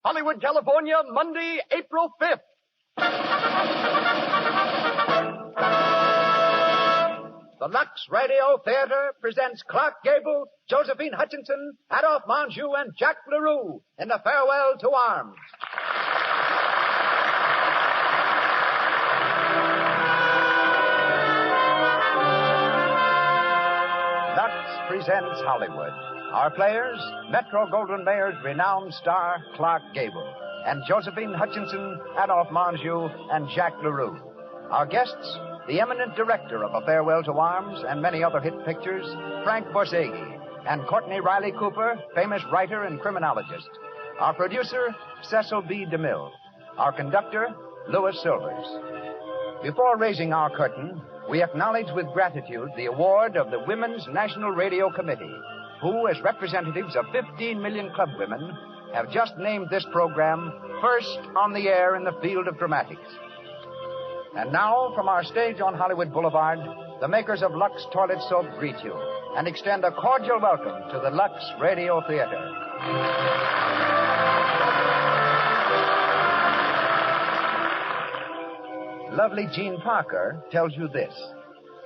Hollywood, California, Monday, April 5th. The Lux Radio Theater presents Clark Gable, Josephine Hutchinson, Adolphe Menjou, and Jack LaRue in The Farewell to Arms. Lux presents Hollywood. Our players, Metro-Goldwyn-Mayer's renowned star, Clark Gable, and Josephine Hutchinson, Adolphe Menjou, and Jack LaRue. Our guests, the eminent director of A Farewell to Arms and many other hit pictures, Frank Borzage, and Courtney Riley Cooper, famous writer and criminologist. Our producer, Cecil B. DeMille. Our conductor, Louis Silvers. Before raising our curtain, we acknowledge with gratitude the award of the Women's National Radio Committee, who, as representatives of 15 million club women, have just named this program first on the air in the field of dramatics. And now, from our stage on Hollywood Boulevard, the makers of Lux Toilet Soap greet you and extend a cordial welcome to the Lux Radio Theater. Lovely Jean Parker tells you this.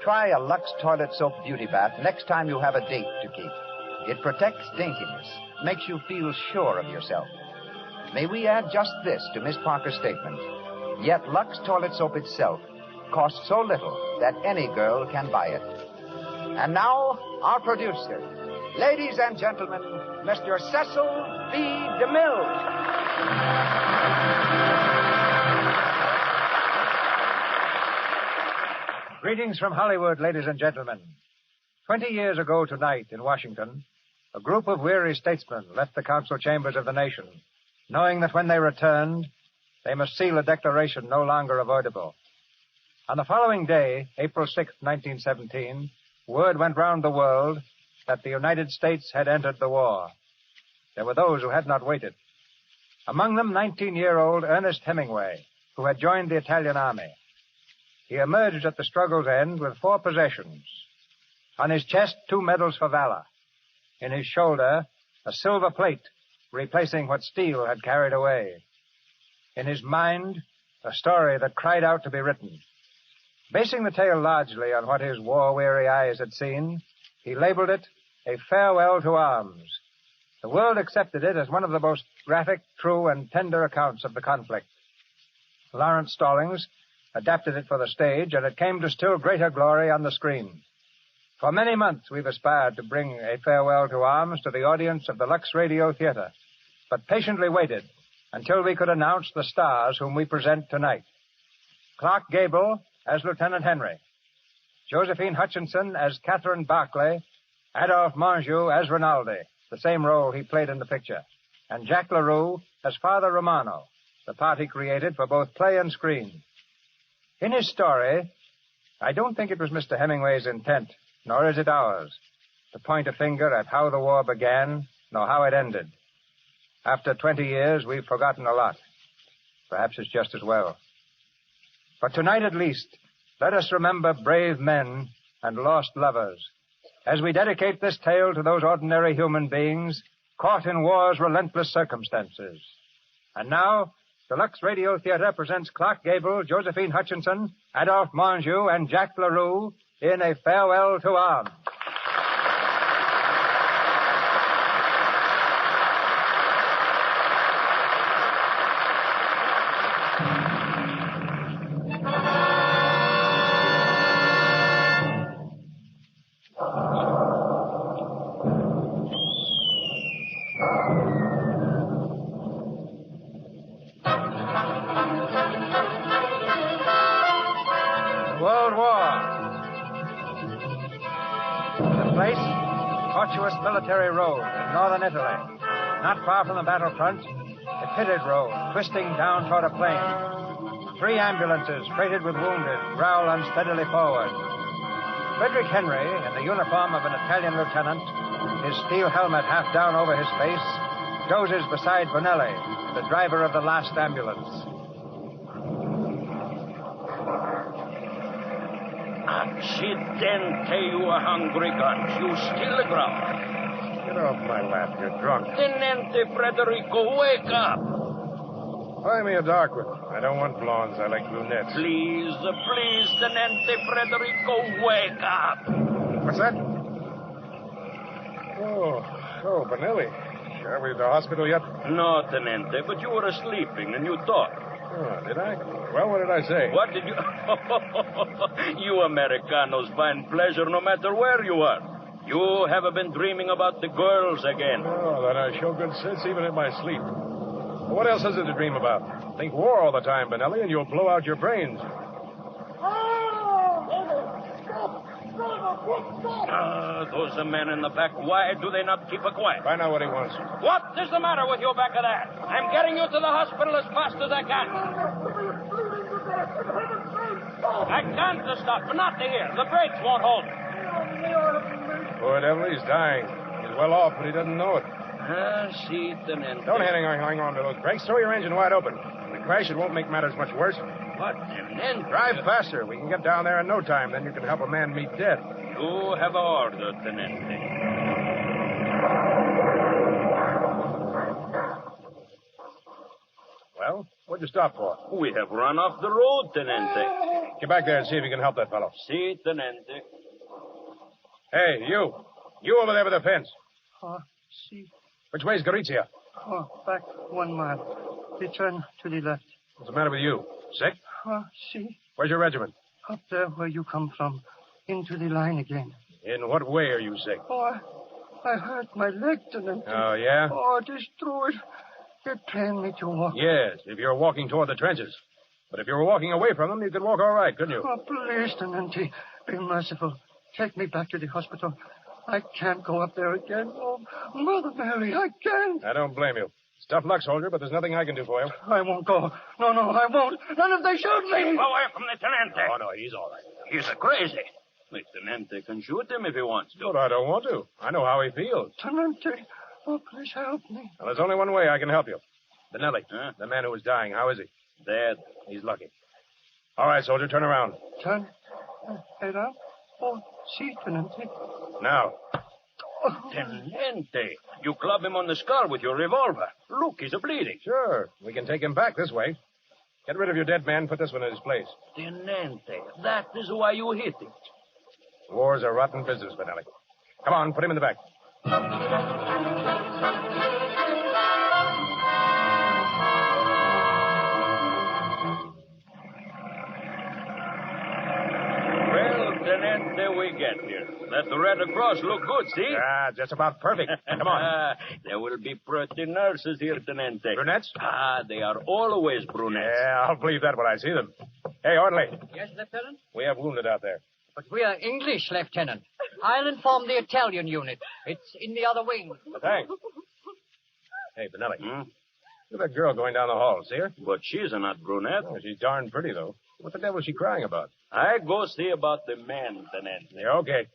Try a Lux Toilet Soap beauty bath next time you have a date to keep. It protects daintiness, makes you feel sure of yourself. May we add just this to Miss Parker's statement. Yet Lux Toilet Soap itself costs so little that any girl can buy it. And now, our producer. Ladies and gentlemen, Mr. Cecil B. DeMille. Greetings from Hollywood, ladies and gentlemen. 20 years ago tonight in Washington, a group of weary statesmen left the council chambers of the nation, knowing that when they returned, they must seal a declaration no longer avoidable. On the following day, April 6, 1917, word went round the world that the United States had entered the war. There were those who had not waited. Among them, 19-year-old Ernest Hemingway, who had joined the Italian army. He emerged at the struggle's end with 4 possessions. On his chest, 2 medals for valor. In his shoulder, a silver plate replacing what steel had carried away. In his mind, a story that cried out to be written. Basing the tale largely on what his war-weary eyes had seen, he labeled it A Farewell to Arms. The world accepted it as one of the most graphic, true, and tender accounts of the conflict. Lawrence Stallings adapted it for the stage, and it came to still greater glory on the screen. For many months, we've aspired to bring A Farewell to Arms to the audience of the Lux Radio Theater, but patiently waited until we could announce the stars whom we present tonight. Clark Gable as Lieutenant Henry, Josephine Hutchinson as Catherine Barclay, Adolphe Menjou as Rinaldi, the same role he played in the picture, and Jack LaRue as Father Romano, the part he created for both play and screen. In his story, I don't think it was Mr. Hemingway's intent, nor is it ours, to point a finger at how the war began, nor how it ended. After 20 years, we've forgotten a lot. Perhaps it's just as well. But tonight, at least, let us remember brave men and lost lovers as we dedicate this tale to those ordinary human beings caught in war's relentless circumstances. And now, the Lux Radio Theater presents Clark Gable, Josephine Hutchinson, Adolphe Menjou, and Jack LaRue in A Farewell to Arms. Military road in northern Italy. Not far from the battlefront, a pitted road twisting down toward a plain. 3 ambulances freighted with wounded growl unsteadily forward. Frederick Henry, in the uniform of an Italian lieutenant, his steel helmet half down over his face, dozes beside Bonelli, the driver of the last ambulance. Accidente, you hungry guns. You still growl. Get off my lap. You're drunk. Tenente Frederico, wake up. Buy me a dark one. I don't want blondes. I like brunettes. Please, Tenente Frederico, wake up. What's that? Oh, Benelli. Are we at the hospital yet? No, Tenente, but you were sleeping and you talked. Oh, did I? Well, what did I say? What did you... You Americanos find pleasure no matter where you are. You have been dreaming about the girls again. Oh, then I show good sense even in my sleep. Well, what else is there to dream about? Think war all the time, Benelli, and you'll blow out your brains. Those men in the back, why do they not keep quiet? Find out what he wants. What is the matter with you back of that? I'm getting you to the hospital as fast as I can. I can't stop, not here. The brakes won't hold. Poor devil, he's dying. He's well off, but he doesn't know it. See, Tenente. Don't hang on to those brakes. Throw your engine wide open. When we crash, it won't make matters much worse. What, Tenente? Drive faster. We can get down there in no time. Then you can help a man meet death. You have order, Tenente. Well, what'd you stop for? We have run off the road, Tenente. Get back there and see if you can help that fellow. See, Tenente. Hey, you. You over there with the fence. See. Which way's Gorizia? Back 1 mile. Return to the left. What's the matter with you? Sick? See. Where's your regiment? Up there where you come from. Into the line again. In what way are you sick? I hurt my leg, Tenente. Oh, yeah? Destroyed. They're trained me to walk. Yes, if you're walking toward the trenches. But if you were walking away from them, you could walk all right, couldn't you? Please, Tenente. Be merciful. Take me back to the hospital. I can't go up there again. Oh, Mother Mary, I can't. I don't blame you. It's tough luck, soldier, but there's nothing I can do for you. I won't go. No, I won't. Not if they shoot me. Keep away from the Tenente. Oh, no, he's all right. He's crazy. The Tenente can shoot him if he wants to. But I don't want to. I know how he feels. Tenente, please help me. Well, there's only one way I can help you. Benelli, Huh? the man who was dying, how is he? Dead. He's lucky. All right, soldier, turn around. Turn. Head up. See, Tenente. Now. Tenente, you club him on the skull with your revolver. Look, he's bleeding. Sure, we can take him back this way. Get rid of your dead man, put this one in his place. Tenente, that is why you hit him. War's a rotten business, Benelli. Come on, put him in the back. Well, Tenente, we get here. That Red Cross look good, see? Just about perfect. Come on. There will be pretty nurses here, Tenente. Brunettes? They are always brunettes. Yeah, I'll believe that when I see them. Hey, orderly, Yes, Lieutenant? we have wounded out there. But we are English, Lieutenant. I'll inform the Italian unit. It's in the other wing. Thanks. Hey, Benelli, Hmm? look at that girl going down the hall. See her? But she's not brunette. Oh, she's darn pretty, though. What the devil is she crying about? I go see about the men, Tenente. Yeah, okay.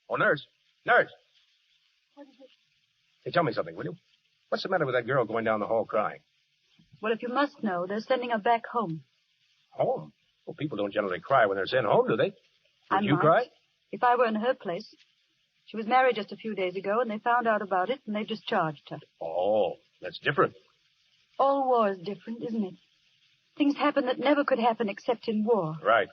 Oh, nurse. Nurse. Hey, tell me something, will you? What's the matter with that girl going down the hall crying? Well, if you must know, they're sending her back home. Home? Well, people don't generally cry when they're sent home, do they? I Would you might, cry? if I were in her place. She was married just a few days ago, and they found out about it, and they discharged her. Oh, that's different. All war is different, isn't it? Things happen that never could happen except in war. Right.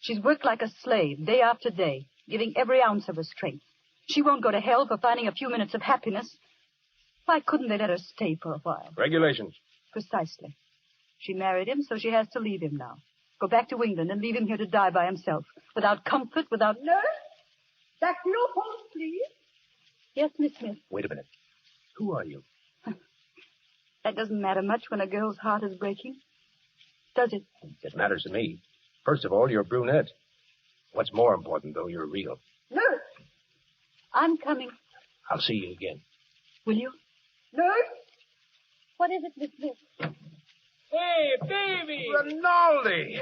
She's worked like a slave, day after day, giving every ounce of her strength. She won't go to hell for finding a few minutes of happiness. Why couldn't they let her stay for a while? Regulations. Precisely. She married him, so she has to leave him now. Go back to England and leave him here to die by himself. Without comfort, without... Nurse? Back to your post, please. Yes, Miss Smith. Wait a minute. Who are you? That doesn't matter much when a girl's heart is breaking. Does it? It matters to me. First of all, you're brunette. What's more important, though, you're real. Nurse? I'm coming. I'll see you again. Will you? Nurse? What is it, Miss Smith? Hey, baby! Rinaldi!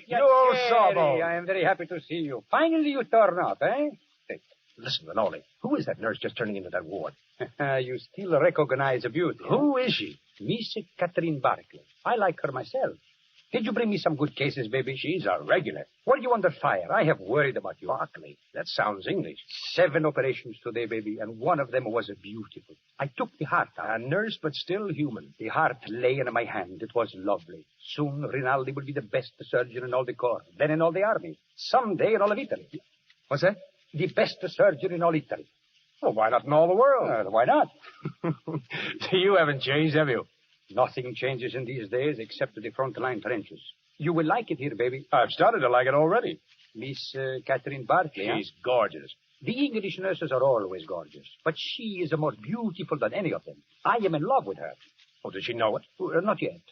You old sawbo. I am very happy to see you. Finally you turn up, eh? Hey, listen, Rinaldi. Who is that nurse just turning into that ward? You still recognize a beauty. Who is she? Miss Catherine Barclay. I like her myself. Did you bring me some good cases, baby? She's a regular. Were you under fire? I have worried about you. Barkley. That sounds English. 7 operations today, baby, and one of them was beautiful. I took the heart out. A nurse, but still human. The heart lay in my hand. It was lovely. Soon, Rinaldi will be the best surgeon in all the corps, then in all the army. Someday in all of Italy. What's that? The best surgeon in all Italy. Well, why not in all the world? Why not? You haven't changed, have you? Nothing changes in these days except the front line trenches. You will like it here, baby. I've started to like it already. Miss Catherine Barkley. She's gorgeous. The English nurses are always gorgeous, but she is more beautiful than any of them. I am in love with her. Oh, does she know it? Not yet.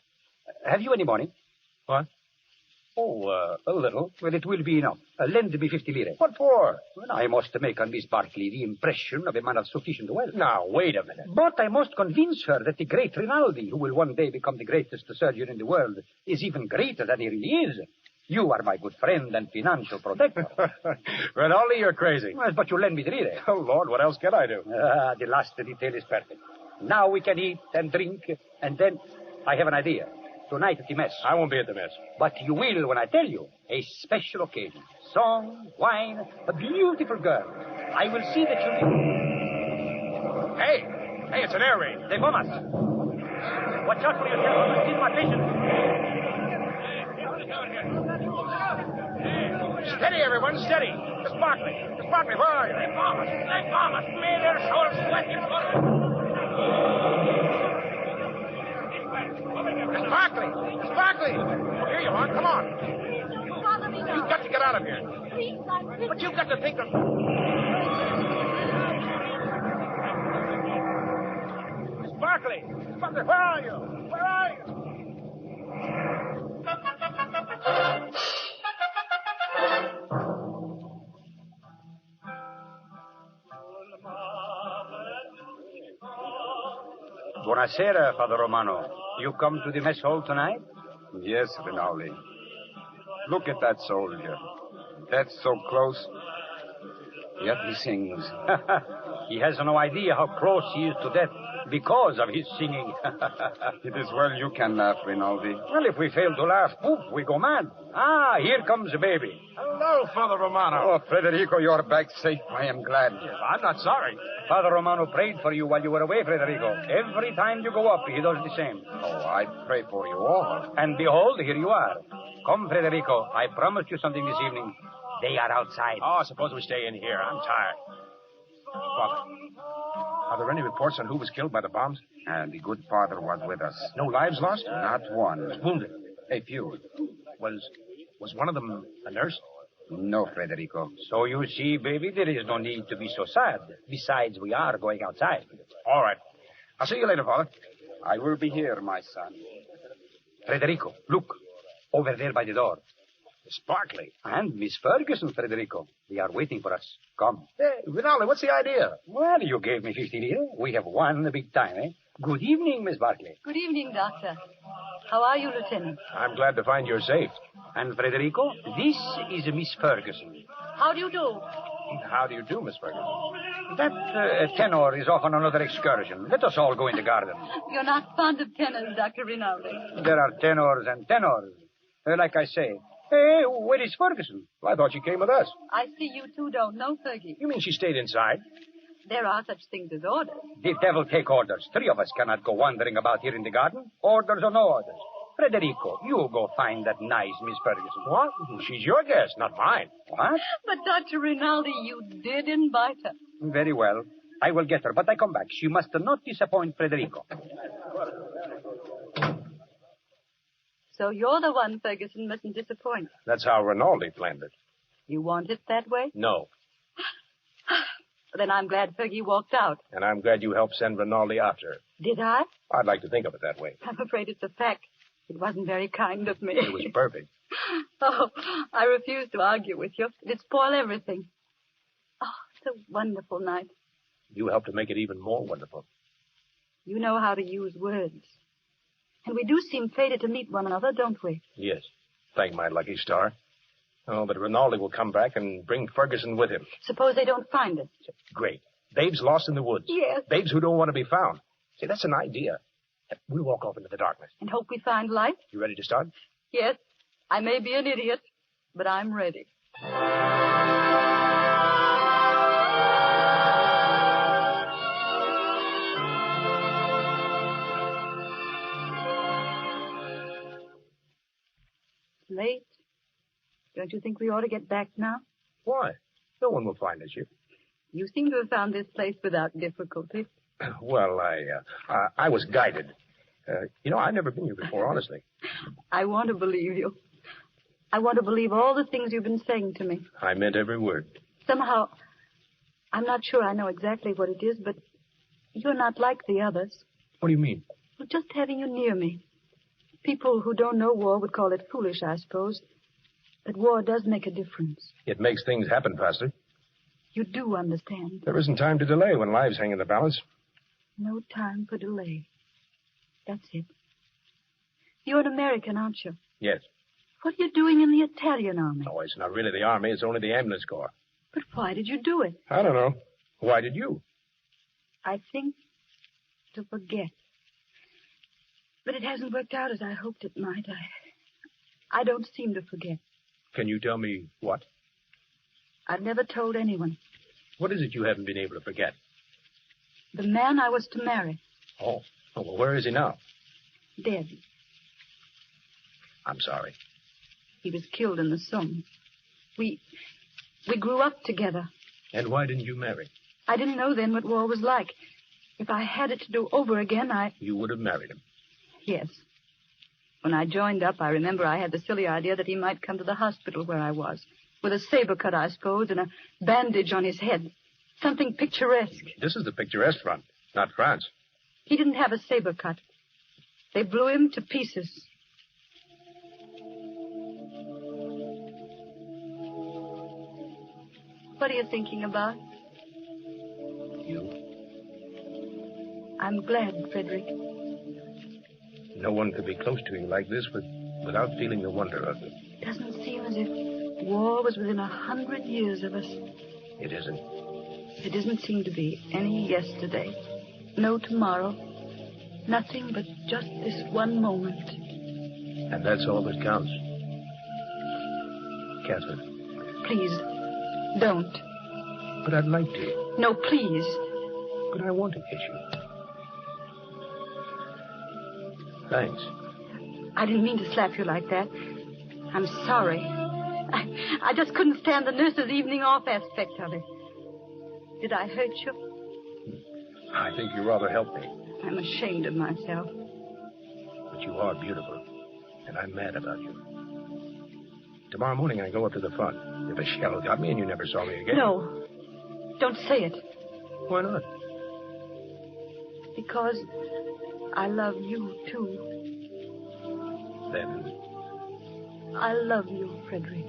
Have you any money? What? Oh, a little. Well, it will be enough. Lend me 50 lire. What for? Well, I must make on Miss Barkley the impression of a man of sufficient wealth. Now, wait a minute. But I must convince her that the great Rinaldi, who will one day become the greatest surgeon in the world, is even greater than he really is. You are my good friend and financial protector. Rinaldi, you're crazy. Well, but you lend me the lire. Oh, Lord, what else can I do? The last detail is perfect. Now we can eat and drink, and then I have an idea. Tonight at the mess. I won't be at the mess. But you will when I tell you. A special occasion. Song, wine, a beautiful girl. I will see that you... Hey, it's an air raid. They bomb us. Watch out for yourself. I'm keep my patience. Steady, everyone, steady. Miss Barkley, where are you? They bomb us. May their souls sweaty blood. Miss Barkley! Oh, here you are. Come on. Don't bother me now. You've got to get out of here. Please, I'm But you've got to think of... Miss Barkley, where are you? Where are you? Buonasera, Father Romano. You come to the mess hall tonight? Yes, Rinaldi. Look at that soldier. Death so close, yet he sings. He has no idea how close he is to death because of his singing. It is well you can laugh, Rinaldi. Well, if we fail to laugh, poof, we go mad. Ah, here comes the baby. Hello, Father Romano. Oh, Federico, you're back safe. I am glad. I'm not sorry. Father Romano prayed for you while you were away, Federico. Every time you go up, he does the same. Oh, I pray for you all. And behold, here you are. Come, Federico. I promised you something this evening. They are outside. Oh, suppose we stay in here. I'm tired. Father, are there any reports on who was killed by the bombs? And the good father was with us. No lives lost? Not one. Wounded? A few. Was one of them a nurse? No, Federico. So you see, baby, there is no need to be so sad. Besides, we are going outside. All right. I'll see you later, Father. I will be here, my son. Federico, look. Over there by the door. Miss Barkley. And Miss Ferguson, Federico. They are waiting for us. Come. Hey, Rinaldi, what's the idea? Well, you gave me 50 lire. We have won the big time, eh? Good evening, Miss Barkley. Good evening, Doctor. How are you, Lieutenant? I'm glad to find you're safe. And Federico, this is Miss Ferguson. How do you do? How do you do, Miss Ferguson? That tenor is off on another excursion. Let us all go in the garden. You're not fond of tenors, Dr. Rinaldi. There are tenors and tenors. Like I say. Hey, where is Ferguson? Well, I thought she came with us. I see you two don't know, Fergie. You mean she stayed inside? There are such things as orders. The devil take orders. 3 of us cannot go wandering about here in the garden. Orders or no orders. Federico, you go find that nice Miss Ferguson. What? She's your guest, not mine. What? But, Dr. Rinaldi, you did invite her. Very well. I will get her, but I come back. She must not disappoint Federico. So you're the one Ferguson mustn't disappoint. That's how Rinaldi planned it. You want it that way? No. Then I'm glad Fergie walked out. And I'm glad you helped send Rinaldi after her. Did I? I'd like to think of it that way. I'm afraid it's a fact. It wasn't very kind of me. It was perfect. Oh, I refuse to argue with you. It'd spoil everything. Oh, it's a wonderful night. You helped to make it even more wonderful. You know how to use words. And we do seem fated to meet one another, don't we? Yes. Thank my lucky star. Oh, but Rinaldi will come back and bring Ferguson with him. Suppose they don't find us. Great. Babes lost in the woods. Yes. Babes who don't want to be found. See, that's an idea. We'll walk off into the darkness. And hope we find light? You ready to start? Yes, I may be an idiot, but I'm ready. Late. Don't you think we ought to get back now? Why? No one will find us here. You seem to have found this place without difficulty. Well, I was guided. I've never been here before, honestly. I want to believe you. I want to believe all the things you've been saying to me. I meant every word. Somehow, I'm not sure I know exactly what it is, but you're not like the others. What do you mean? Well, just having you near me. People who don't know war would call it foolish, I suppose. But war does make a difference. It makes things happen faster. You do understand. There isn't time to delay when lives hang in the balance. No time for delay. That's it. You're an American, aren't you? Yes. What are you doing in the Italian army? Oh, it's not really the army. It's only the ambulance corps. But why did you do it? I don't know. Why did you? I think to forget. But it hasn't worked out as I hoped it might. I don't seem to forget. Can you tell me what? I've never told anyone. What is it you haven't been able to forget? The man I was to marry. Oh, well, where is he now? Dead. I'm sorry. He was killed in the Somme. We grew up together. And why didn't you marry? I didn't know then what war was like. If I had it to do over again, You would have married him. Yes. When I joined up, I remember I had the silly idea that he might come to the hospital where I was. With a saber cut, I suppose, and a bandage on his head. Something picturesque. This is the picturesque front, not France. He didn't have a saber cut. They blew him to pieces. What are you thinking about? You. I'm glad, Frederick. No one could be close to you like this without feeling the wonder of it. Doesn't seem as if war was within 100 years of us. It isn't. There doesn't seem to be any yesterday. No tomorrow. Nothing but just this one moment. And that's all that counts. Catherine. Please, don't. But I'd like to. No, please. But I want to kiss you. Thanks. I didn't mean to slap you like that. I'm sorry. I just couldn't stand the nurse's evening off aspect of it. Did I hurt you? I think you rather helped me. I'm ashamed of myself. But you are beautiful. And I'm mad about you. Tomorrow morning I go up to the front. If a shell got me and you never saw me again. No. Don't say it. Why not? Because I love you, too. Then? I love you, Frederick.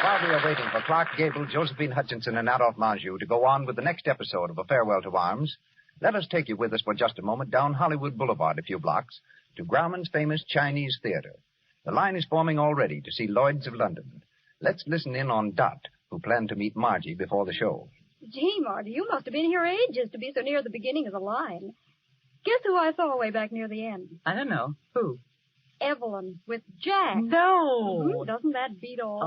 While we are waiting for Clark Gable, Josephine Hutchinson, and Adolphe Manjou to go on with the next episode of A Farewell to Arms, let us take you with us for just a moment down Hollywood Boulevard a few blocks to Grauman's famous Chinese Theater. The line is forming already to see Lloyd's of London. Let's listen in on Dot, who planned to meet Margie before the show. Gee, Marty, you must have been here ages to be so near the beginning of the line. Guess who I saw way back near the end? I don't know. Who? Evelyn with Jack. No. Mm-hmm. Doesn't that beat all?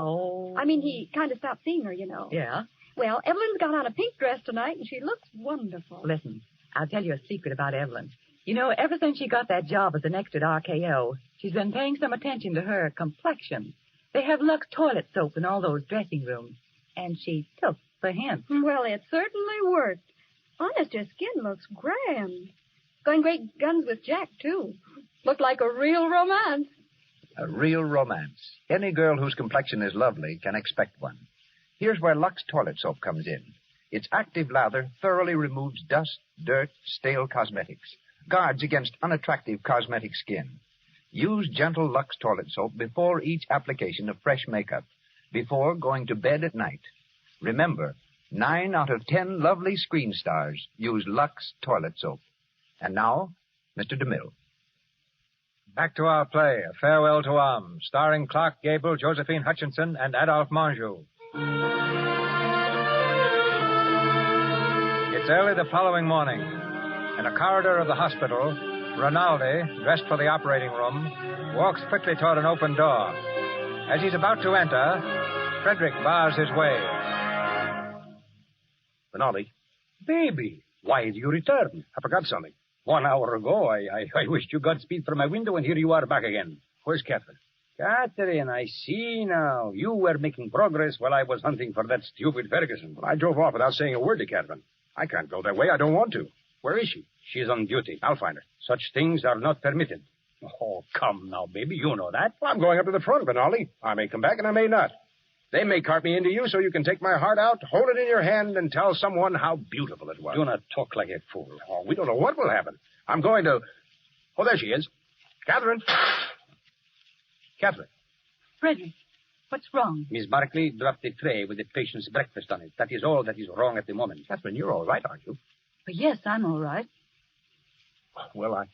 Oh. I mean, he kind of stopped seeing her, you know. Yeah? Well, Evelyn's got on a pink dress tonight, and she looks wonderful. Listen, I'll tell you a secret about Evelyn. You know, ever since she got that job as an extra at RKO, she's been paying some attention to her complexion. They have Lux toilet soap in all those dressing rooms, and she took the hint. Well, it certainly worked. Honest, your skin looks grand. Going great guns with Jack, too. Looked like a real romance. A real romance. Any girl whose complexion is lovely can expect one. Here's where Lux toilet soap comes in. Its active lather thoroughly removes dust, dirt, stale cosmetics, guards against unattractive cosmetic skin. Use gentle Lux toilet soap before each application of fresh makeup, before going to bed at night. Remember, 9 out of 10 lovely screen stars use Lux toilet soap. And now, Mr. DeMille. Back to our play, A Farewell to Arms, starring Clark Gable, Josephine Hutchinson, and Adolphe Manjou. It's early the following morning. In a corridor of the hospital, Rinaldi, dressed for the operating room, walks quickly toward an open door. As he's about to enter, Frederick bars his way. Rinaldi, Baby, why did you return? I forgot something. 1 hour ago, I wished you Godspeed from my window, and here you are back again. Where's Catherine? Catherine, I see now. You were making progress while I was hunting for that stupid Ferguson. Well, I drove off without saying a word to Catherine. I can't go that way. I don't want to. Where is she? She's on duty. I'll find her. Such things are not permitted. Oh, come now, baby. You know that. Well, I'm going up to the front, Rinaldi. I may come back and I may not. They may cart me into you so you can take my heart out, hold it in your hand, and tell someone how beautiful it was. Do not talk like a fool. Oh, we don't know what will happen. I'm going to... Oh, there she is. Catherine. Catherine. Frederick, what's wrong? Miss Barkley dropped a tray with the patient's breakfast on it. That is all that is wrong at the moment. Catherine, you're all right, aren't you? Well, yes, I'm all right. Well,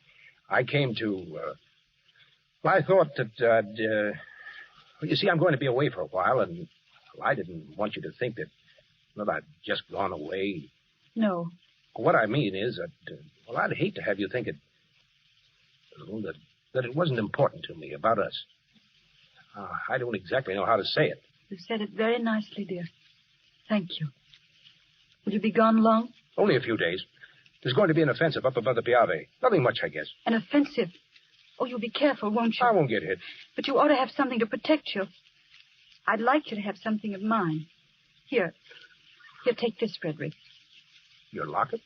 I came to... Well, I thought that... Well, you see, I'm going to be away for a while, and well, I didn't want you to think that... Well, I'd just gone away. No. What I mean is that... well, I'd hate to have you think that it wasn't important to me about us. I don't exactly know how to say it. You said it very nicely, dear. Thank you. Will you be gone long? Only a few days. There's going to be an offensive up above the Piave. Nothing much, I guess. An offensive? Oh, you'll be careful, won't you? I won't get hit. But you ought to have something to protect you. I'd like you to have something of mine. Here, take this, Frederick. Your locket?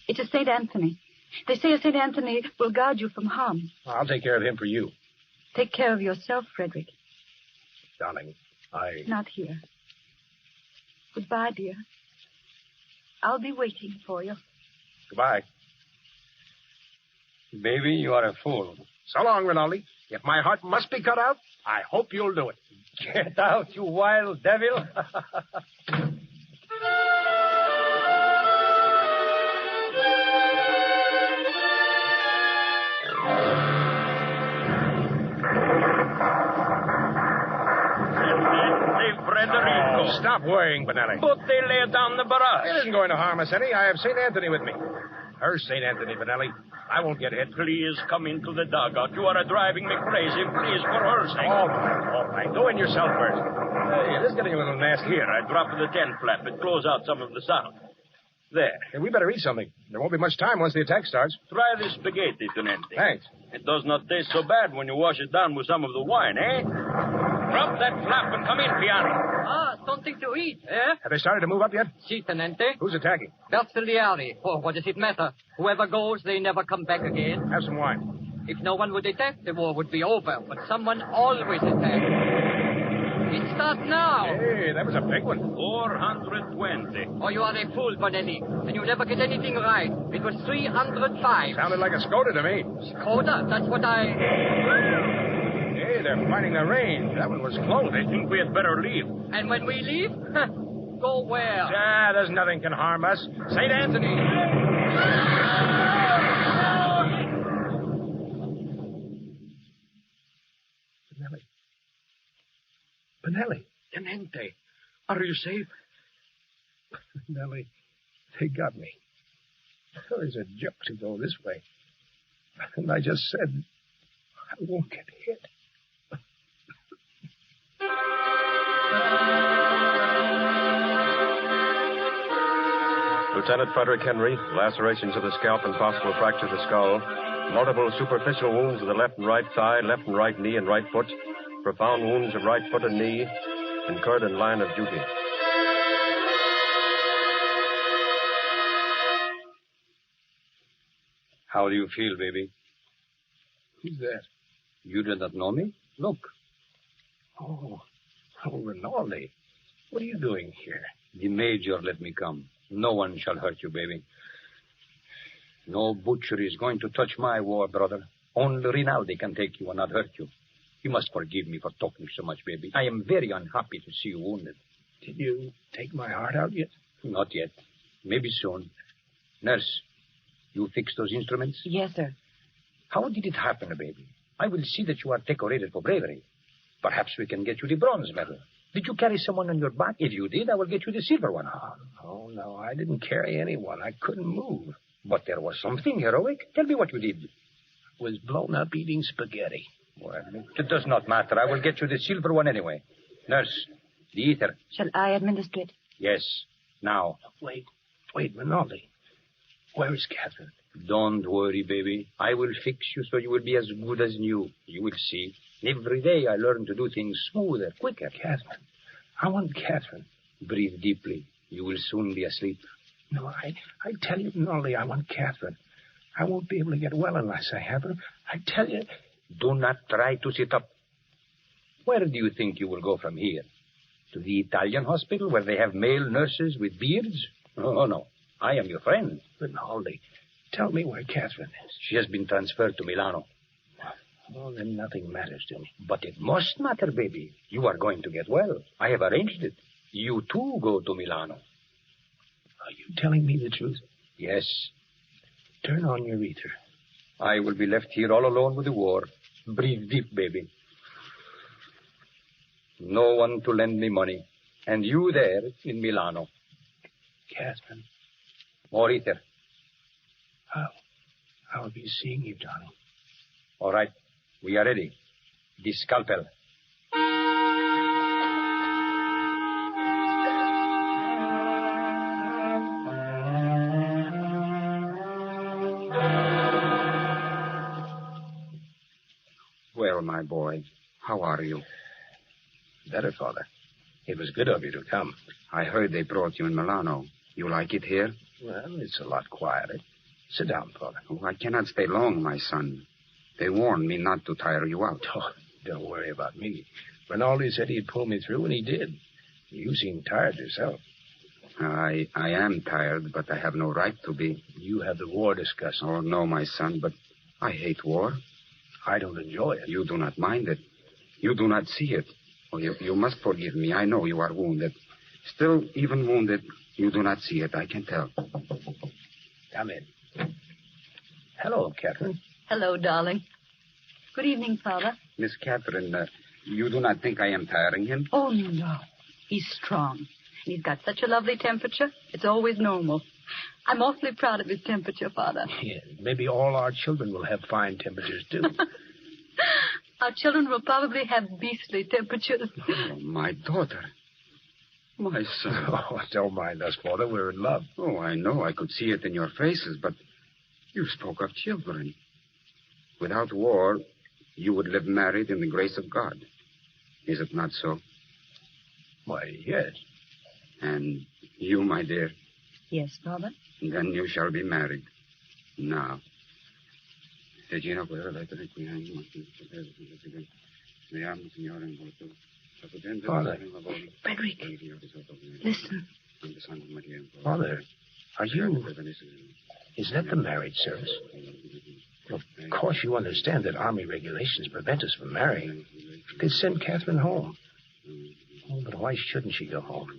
It's a St. Anthony. They say a St. Anthony will guard you from harm. I'll take care of him for you. Take care of yourself, Frederick. Darling, Not here. Goodbye, dear. I'll be waiting for you. Goodbye. Baby, you are a fool. So long, Rinaldi. If my heart must be cut out, I hope you'll do it. Get out, you wild devil. Frederico. Stop worrying, Benelli. But they laid down the barrage. It isn't going to harm us any. I have St. Anthony with me. Her St. Anthony, Benelli. I won't get hit. Please come into the dugout. You are driving me crazy. Please, for her sake. All right. Go in yourself first. Hey, this is getting a little nasty. Here, I dropped the tent flap. It close out some of the sound. There. Hey, we better eat something. There won't be much time once the attack starts. Try the spaghetti, Tenente. Thanks. It does not taste so bad when you wash it down with some of the wine, eh? Drop that flap and come in, Piani. Something to eat, eh? Have they started to move up yet? Si, Tenente. Who's attacking? Bersaglieri. Oh, what does it matter? Whoever goes, they never come back again. Have some wine. If no one would attack, the war would be over. But someone always attacks. It starts now. Hey, that was a big one. 420. Oh, you are a fool, Bonelli. And you never get anything right. It was 305. Sounded like a Skoda to me. Skoda? That's what I... Hey, they're finding their range. That one was close. I think we had better leave. And when we leave? Go where? There's nothing can harm us. St. Anthony. Benelli. Tenente, are you safe? Benelli, they got me. There's a joke to go this way. And I just said, I won't get hit. Lieutenant Frederick Henry, lacerations of the scalp and possible fracture of the skull, multiple superficial wounds of the left and right thigh, left and right knee and right foot, profound wounds of right foot and knee, incurred in line of duty. How do you feel, baby? Who's that? You do not know me? Look. Oh, Rinaldi. What are you doing here? The major let me come. No one shall hurt you, baby. No butcher is going to touch my war, brother. Only Rinaldi can take you and not hurt you. You must forgive me for talking so much, baby. I am very unhappy to see you wounded. Did you take my heart out yet? Not yet. Maybe soon. Nurse, you fixed those instruments? Yes, sir. How did it happen, baby? I will see that you are decorated for bravery. Perhaps we can get you the bronze medal. Did you carry someone on your back? If you did, I will get you the silver one. Oh, no, I didn't carry anyone. I couldn't move. But there was something heroic. Tell me what you did. Was blown up eating spaghetti. Well, it does not matter. I will get you the silver one anyway. Nurse, the ether. Shall I administer it? Yes, now. Wait, Rinaldi. Where is Catherine? Don't worry, baby. I will fix you so you will be as good as new. You will see. Every day I learn to do things smoother, quicker. Catherine. I want Catherine. Breathe deeply. You will soon be asleep. No, I tell you, Rinaldi, I want Catherine. I won't be able to get well unless I have her. I tell you. Do not try to sit up. Where do you think you will go from here? To the Italian hospital where they have male nurses with beards? Oh, no. I am your friend. Rinaldi, tell me where Catherine is. She has been transferred to Milano. Well, then nothing matters to me. But it must matter, baby. You are going to get well. I have arranged it. You too go to Milano. Are you telling me the truth? Yes. Turn on your ether. I will be left here all alone with the war. Breathe deep, baby. No one to lend me money. And you there in Milano. Catherine. More ether. I'll be seeing you, darling. All right. We are ready. The scalpel. Well, my boy, how are you? Better, Father. It was good of you to come. I heard they brought you in Milano. You like it here? Well, it's a lot quieter. Sit down, Father. Oh, I cannot stay long, my son. They warned me not to tire you out. Oh, don't worry about me. Rinaldi said he'd pull me through, and he did. You seem tired yourself. I am tired, but I have no right to be. You have the war discussing. Oh, no, my son, but I hate war. I don't enjoy it. You do not mind it. You do not see it. Oh, you must forgive me. I know you are wounded. Still, even wounded, you do not see it. I can tell. Come in. Hello, Catherine. Hello, darling. Good evening, Father. Miss Catherine, you do not think I am tiring him? Oh, no. He's strong. And he's got such a lovely temperature. It's always normal. I'm awfully proud of his temperature, Father. Yeah, maybe all our children will have fine temperatures, too. Our children will probably have beastly temperatures. Oh, my daughter. My son. Oh, don't mind us, Father. We're in love. Oh, I know. I could see it in your faces, but you spoke of children. Without war, you would live married in the grace of God. Is it not so? Why, yes. And you, my dear? Yes, Father. Then you shall be married. Now. Father. Frederick, listen. Father, are you... Is that the marriage service? Of course you understand that Army regulations prevent us from marrying. They'd send Catherine home. Oh, but why shouldn't she go home?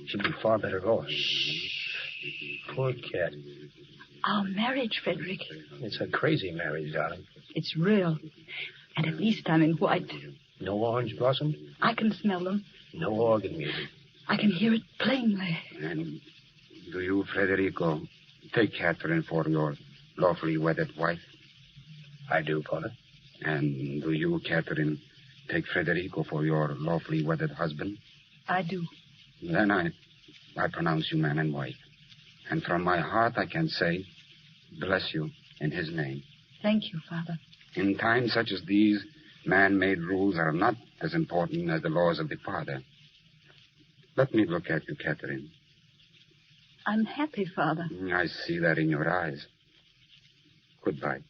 She'd be far better off. Shh. Poor cat. Our marriage, Frederick. It's a crazy marriage, darling. It's real. And at least I'm in white. No orange blossom? I can smell them. No organ music. I can hear it plainly. And do you, Federico, take Catherine for your lawfully wedded wife? I do, Father. And do you, Catherine, take Federico for your lawfully wedded husband? I do. Then I pronounce you man and wife. And from my heart I can say, bless you in his name. Thank you, Father. In times such as these, man-made rules are not as important as the laws of the Father. Let me look at you, Catherine. I'm happy, Father. I see that in your eyes. Goodbye.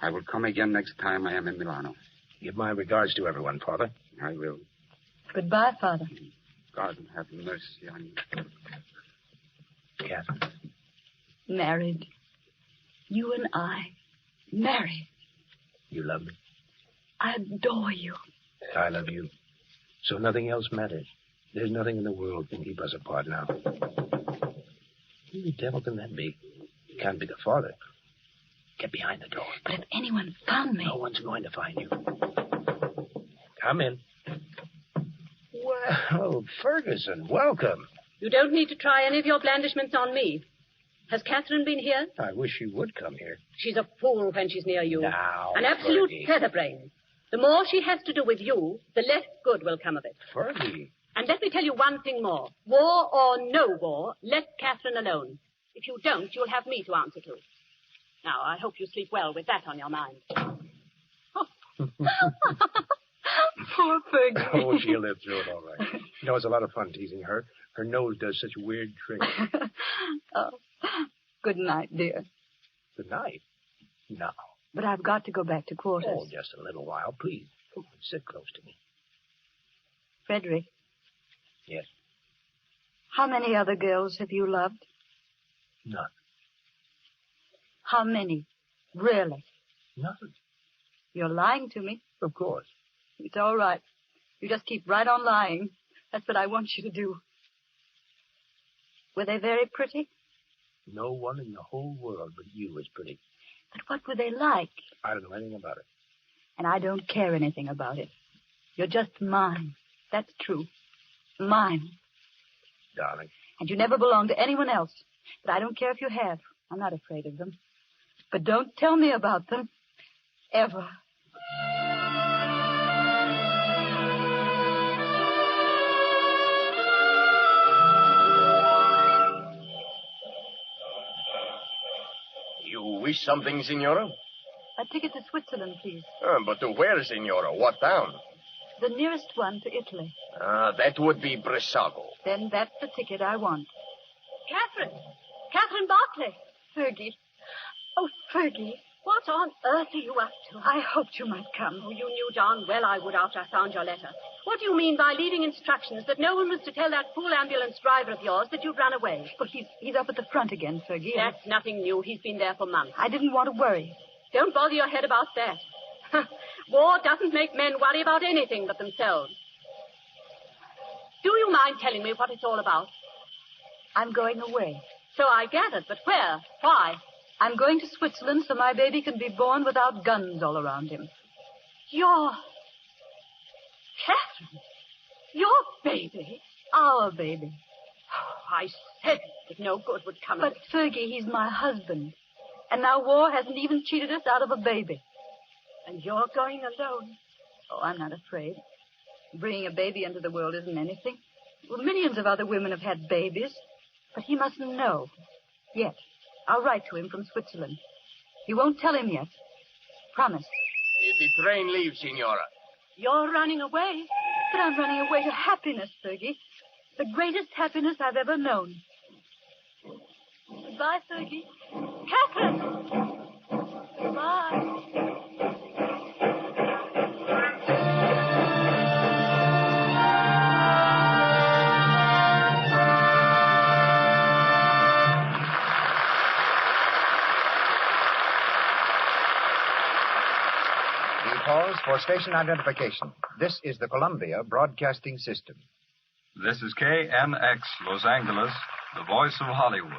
I will come again next time I am in Milano. Give my regards to everyone, Father. I will. Goodbye, Father. God have mercy on you. Catherine. Married. You and I. Married. You love me? I adore you. I love you. So nothing else matters. There's nothing in the world can keep us apart now. Who the devil can that be? It can't be the Father. Get behind the door. But if anyone found me... No one's going to find you. Come in. Well, Ferguson, welcome. You don't need to try any of your blandishments on me. Has Catherine been here? I wish she would come here. She's a fool when she's near you. Now, an absolute Fergie. featherbrain. The more she has to do with you, the less good will come of it. Fergie. And let me tell you one thing more. War or no war, let Catherine alone. If you don't, you'll have me to answer to. Now, I hope you sleep well with that on your mind. Poor Fergie. Oh, she'll live through it all right. You know, it's a lot of fun teasing her. Her nose does such weird tricks. Oh, good night, dear. Good night. No. But I've got to go back to quarters. Oh, just a little while, please. Come on, sit close to me. Frederick. Yes? How many other girls have you loved? None. How many? Really? None. You're lying to me. Of course. It's all right. You just keep right on lying. That's what I want you to do. Were they very pretty? No one in the whole world but you is pretty. But what were they like? I don't know anything about it. And I don't care anything about it. You're just mine. That's true. Mine. Darling. And you never belonged to anyone else. But I don't care if you have. I'm not afraid of them. But don't tell me about them. Ever. You wish something, Signora? A ticket to Switzerland, please. But to where, Signora? What town? The nearest one to Italy. That would be Brissago. Then that's the ticket I want. Catherine! Catherine Barclay! Fergie. Oh, Fergie. What on earth are you up to? I hoped you might come. Oh, you knew darn well I would after I found your letter. What do you mean by leaving instructions that no one was to tell that fool ambulance driver of yours that you'd run away? Well, he's up at the front again, Fergie. That's nothing new. He's been there for months. I didn't want to worry. Don't bother your head about that. War doesn't make men worry about anything but themselves. Do you mind telling me what it's all about? I'm going away. So I gathered, but where? Why? I'm going to Switzerland so my baby can be born without guns all around him. Your... Catherine? Your baby? Our baby. Oh, I said that no good would come of it. But, Fergie, he's my husband. And now war hasn't even cheated us out of a baby. And you're going alone? Oh, I'm not afraid. Bringing a baby into the world isn't anything. Well, millions of other women have had babies. But he mustn't know. Yet. I'll write to him from Switzerland. He won't tell him yet. Promise. The train leaves, Signora. You're running away? But I'm running away to happiness, Fergie. The greatest happiness I've ever known. Goodbye, Fergie. Catherine! Goodbye. Pause for station identification. This is the Columbia Broadcasting System. This is KNX, Los Angeles, the voice of Hollywood.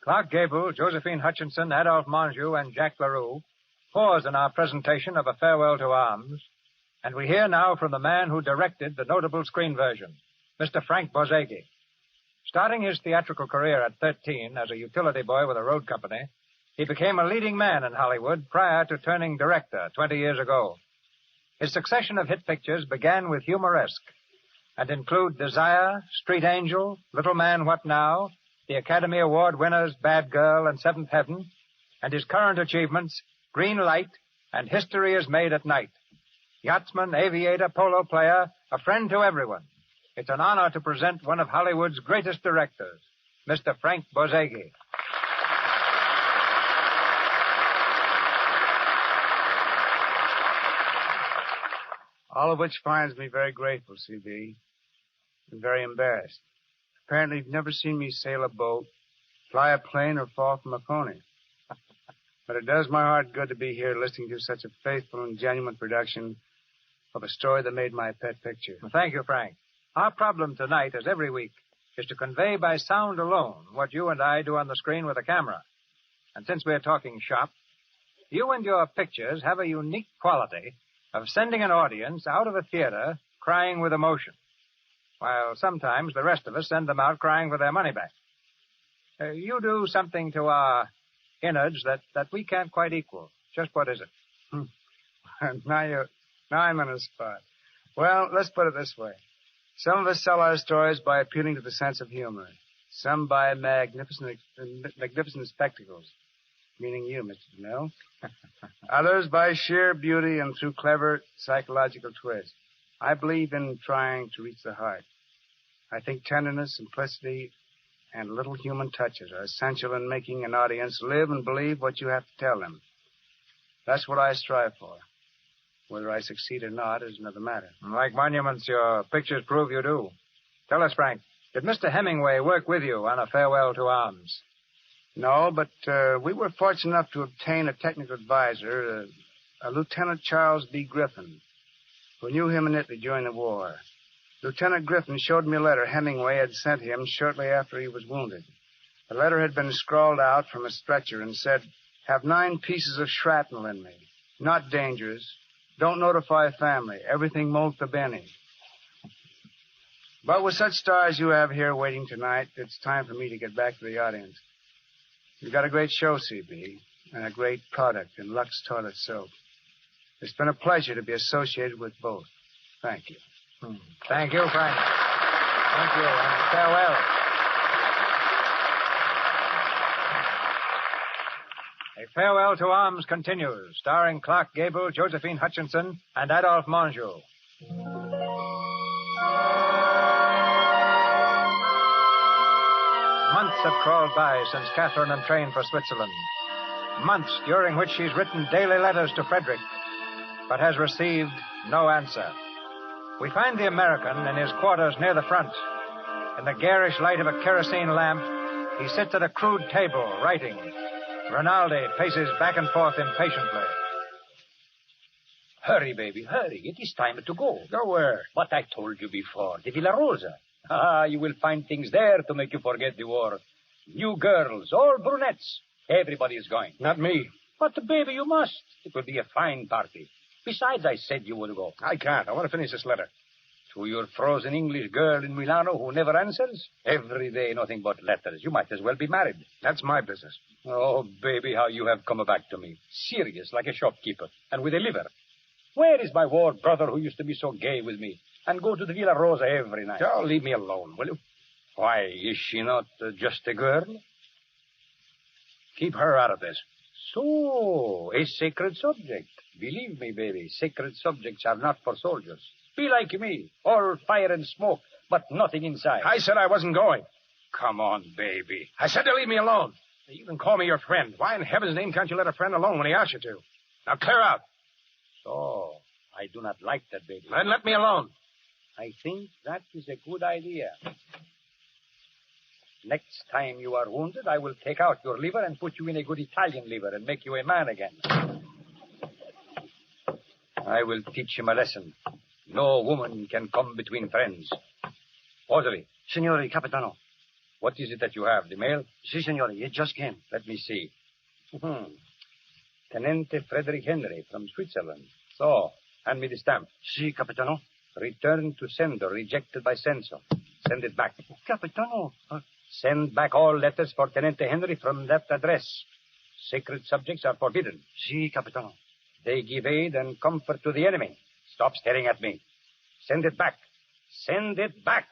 Clark Gable, Josephine Hutchinson, Adolphe Menjou, and Jack LaRue pause in our presentation of A Farewell to Arms, and we hear now from the man who directed the notable screen version, Mr. Frank Borzage. Starting his theatrical career at 13 as a utility boy with a road company, he became a leading man in Hollywood prior to turning director 20 years ago. His succession of hit pictures began with Humoresque and include Desire, Street Angel, Little Man, What Now, the Academy Award winners Bad Girl and Seventh Heaven, and his current achievements, Green Light and History is Made at Night. Yachtsman, aviator, polo player, a friend to everyone. It's an honor to present one of Hollywood's greatest directors, Mr. Frank Borzage. All of which finds me very grateful, C.B., and very embarrassed. Apparently, you've never seen me sail a boat, fly a plane, or fall from a pony. But it does my heart good to be here listening to such a faithful and genuine production of a story that made my pet picture. Well, thank you, Frank. Our problem tonight, as every week, is to convey by sound alone what you and I do on the screen with a camera. And since we're talking shop, you and your pictures have a unique quality of sending an audience out of a theater crying with emotion, while sometimes the rest of us send them out crying for their money back. You do something to our innards that we can't quite equal. Just what is it? Now I'm on the spot. Well, let's put it this way. Some of us sell our stories by appealing to the sense of humor. Some by magnificent spectacles, meaning you, Mr. DeMille. Others by sheer beauty and through clever psychological twists. I believe in trying to reach the heart. I think tenderness, simplicity, and little human touches are essential in making an audience live and believe what you have to tell them. That's what I strive for. Whether I succeed or not is another matter. Like monuments, your pictures prove you do. Tell us, Frank, did Mr. Hemingway work with you on A Farewell to Arms? No, but we were fortunate enough to obtain a technical advisor, a Lieutenant Charles B. Griffin, who knew him in Italy during the war. Lieutenant Griffin showed me a letter Hemingway had sent him shortly after he was wounded. The letter had been scrawled out from a stretcher and said, "Have 9 pieces of shrapnel in me. Not dangerous. Don't notify family. Everything molto bene." But with such stars you have here waiting tonight, it's time for me to get back to the audience. You've got a great show, C.B., and a great product in Lux Toilet Soap. It's been a pleasure to be associated with both. Thank you. Thank you, Frank. Thank you, and farewell. A Farewell to Arms continues, starring Clark Gable, Josephine Hutchinson, and Adolphe Menjou. Months have crawled by since Catherine entrained for Switzerland. Months during which she's written daily letters to Frederick, but has received no answer. We find the American in his quarters near the front. In the garish light of a kerosene lamp, he sits at a crude table, writing. Rinaldi paces back and forth impatiently. Hurry, baby, hurry. It is time to go. Go where? What I told you before, the Villa Rosa. Ah, you will find things there to make you forget the war. New girls, all brunettes. Everybody is going. Not me. But, baby, you must. It will be a fine party. Besides, I said you would go. I can't. I want to finish this letter. To your frozen English girl in Milano who never answers? Every day nothing but letters. You might as well be married. That's my business. Oh, baby, how you have come back to me. Serious, like a shopkeeper, and with a liver. Where is my war brother who used to be so gay with me and go to the Villa Rosa every night? Oh, leave me alone, will you? Why, is she not just a girl? Keep her out of this. So, a sacred subject. Believe me, baby, sacred subjects are not for soldiers. Be like me, all fire and smoke, but nothing inside. I said I wasn't going. Come on, baby. I said to leave me alone. You can call me your friend. Why in heaven's name can't you let a friend alone when he asks you to? Now clear out. So, I do not like that, baby. Then let me alone. I think that is a good idea. Next time you are wounded, I will take out your liver and put you in a good Italian liver and make you a man again. I will teach him a lesson. No woman can come between friends. Orderly. Signore Capitano. What is it that you have? The mail? Si, signore. It just came. Let me see. Tenente Frederick Henry from Switzerland. So, hand me the stamp. Si, Capitano. Return to sender, rejected by censor. Send it back. Capitano. Send back all letters for Tenente Henry from that address. Sacred subjects are forbidden. Si, Capitano. They give aid and comfort to the enemy. Stop staring at me. Send it back. Send it back.